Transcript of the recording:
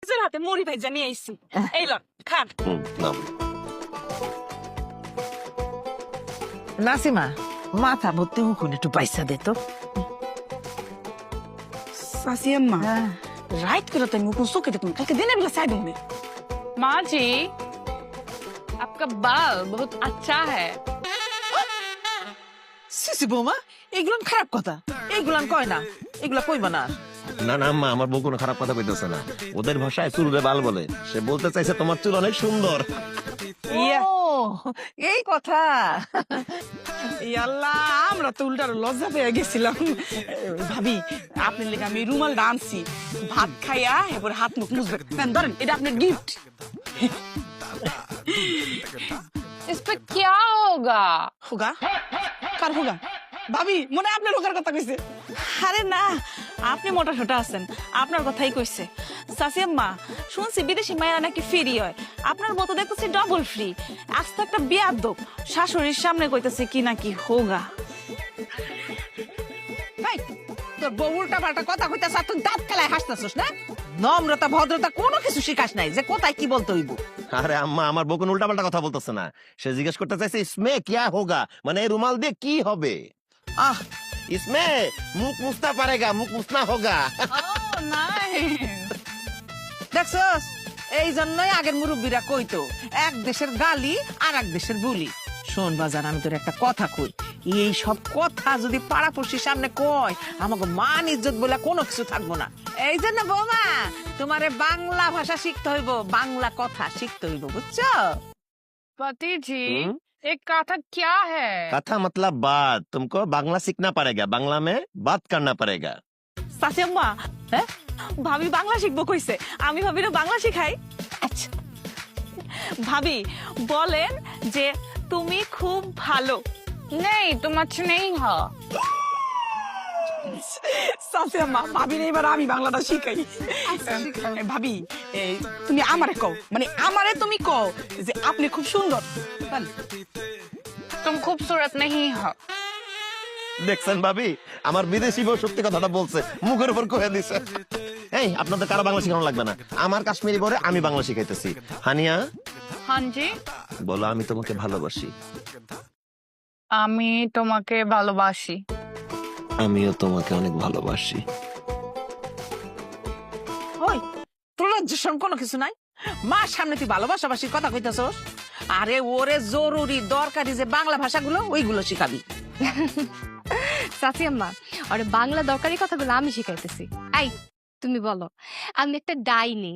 নিজের হাতে মুড়ি ভেজা নিয়ে আইছি। এই লন খান। নাসিমা মাথা ভর্তি উকুন একটু পয়সা দে তো। সাসি আম্মা রাইট করে তো মুখ চোখে দেখুন, কালকে দিনের বেলা চাই দেবো। माँ जी आपका बाल बहुत अच्छा है। সিসি বৌমা এগুলান খারাপ কথা, এগুলান কয় না, এগুলা কইবা না। না না আম্মা, আমার বউ কোনো খারাপ কথা কইতেছে না। ওদের ভাষায় চুলরে বাল বলে। সে বলতে চাইছে তোমার চুল অনেক সুন্দর। ও এই কথা। আল্লাহ, আমরা তো উল্টার লজ্জা পেয়ে গেছিলাম। ভাবি আপনার লেগে আমি রুমাল আনছি, ভাত খাইয়া এবার হাত মুখ মুছবে। নেন, ধরেন, এটা আপনার গিফট। इस पे क्या होगा? হোগা কার হোগা? ভাবি মনে হয় আপনার হোগার কথা কইছে। আরে না, আপনি মোটা সোটা আছেন, আপনার কথাই কইছে। সাসি আম্মা শুনছি বিদেশি মায়েরা নাকি ফ্রি হয়, আপনার মতো দেখতেছি ডবল ফ্রি। আজ তো একটা বিয়াদব শাশুড়ির সামনে কইতেছে কি নাকি হোগা। তোর বউ উল্টা পাল্টা কথা কইতাছ, তুই দাঁত খেলায় হাসতেছস না? নম্রতা ভদ্রতা কোনো কিছু শিখাস নাই যে কোথায় কি বলতে হইব। আরে আম্মা, আমার বউ কোনো উল্টাপাল্টা কথা বলতেছে না। সে জিজ্ঞেস করতে চাইছে ইসমে কিয়া হোগা, মানে এই রুমাল দিয়ে কি হবে। আহ ইসমে মুখ মুছনা পারেগা, মুখ মুছনা হোগা। দেখছস, এই জন্যই আগের মুরব্বীরা কইতো এক দেশের গালি আর এক দেশের বুলি। শোন বাজার, আমি তোর একটা কথা কই, এই সব কথা যদি পাড়াপড়শির সামনে কয় আমাকে মান ইজ্জত বলে কোনো কিছু থাকবো না। এই জন্য বৌমা তোমারে বাংলা ভাষা শিখতে হইব, বাংলা কথা শিখতে হইব, বুঝছো? पति जी एक कथा क्या है? कथा मतलब बात। तुमको बांग्ला सीखना पड़ेगा, बांग्ला में बात करना पड़ेगा। সাসি আম্মা, ভাবি বাংলা শিখবো কইছে, আমি ভাবিরে বাংলা শিখাই। আচ্ছা ভাবি বলেন যে তুমি খুব ভালো। नहीं तुम अच्छे नहीं हो। সাসি আম্মা, ভাবির এবার আমি বাংলাটা শিখাই। ভাবি তুমি আমারে কও, মানে আমারে তুমি কও যে আপনি খুব সুন্দর। तुम खूबसूरत नहीं हो। দেখছেন ভাবি, আমার বিদেশি বউ সত্যি কথাটা বলছে, মুখের উপর কয়ে দিছে। এই আপনাদের কারো বাংলা শেখানো লাগবে না, আমার কাশ্মীরি বরে আমি বাংলা শিখাইতেছি। হানিয়া हाँ जी বলো আমি তোমাকে ভালোবাসি। আমি তোমাকে ভালোবাসি। আমিও তোমাকে অনেক ভালোবাসি। ওই তোর লজ্জার কোনো কিছু নাই? মার সামনে তুই ভালোবাসাবাসির কথা কইতাছস? আরে ওরে জরুরি দরকারি যে বাংলা ভাষাগুলো ওইগুলো শিখাবি। সাথী আম্মা, আর বাংলা দরকারি কথাগুলো আমি শিখাইতেছি। এই তুমি বলো, আমি একটা ডাইনি,